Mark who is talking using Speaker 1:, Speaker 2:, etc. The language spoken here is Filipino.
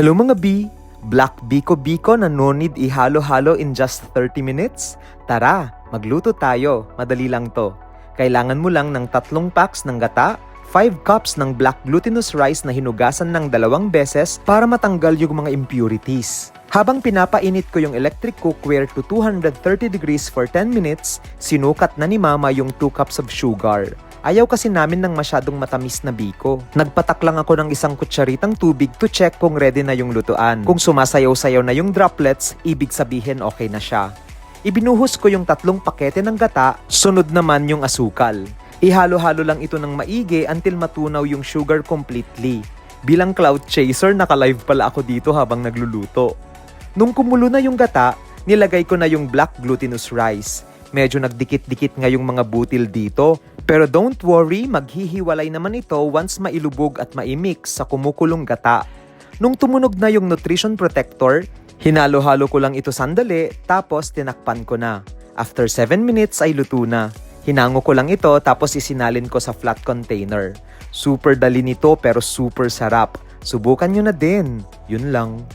Speaker 1: Hello mga B! Black biko-biko na no need ihalo-halo in just 30 minutes? Tara, magluto tayo. Madali lang to. Kailangan mo lang ng 3 packs ng gata, 5 cups ng black glutinous rice na hinugasan ng 2 beses para matanggal yung mga impurities. Habang pinapainit ko yung electric cookware to 230 degrees for 10 minutes, sinukat na ni Mama yung 2 cups of sugar. Ayaw kasi namin ng masyadong matamis na biko. Nagpatak lang ako ng 1 kutsaritang tubig to check kung ready na yung lutuan. Kung sumasayaw-sayaw na yung droplets, ibig sabihin okay na siya. Ibinuhos ko yung 3 pakete ng gata, sunod naman yung asukal. Ihalo-halo lang ito ng maigi until matunaw yung sugar completely. Bilang cloud chaser, naka-live pala ako dito habang nagluluto. Nung kumulo na yung gata, nilagay ko na yung black glutinous rice. Medyo nagdikit-dikit nga yung mga butil dito. Pero don't worry, maghihiwalay naman ito once mailubog at maimix sa kumukulong gata. Nung tumunog na yung nutrition protector, hinalo-halo ko lang ito sandali tapos tinakpan ko na. After 7 minutes ay luto na. Hinango ko lang ito tapos isinalin ko sa flat container. Super dali nito pero super sarap. Subukan nyo na din. Yun lang.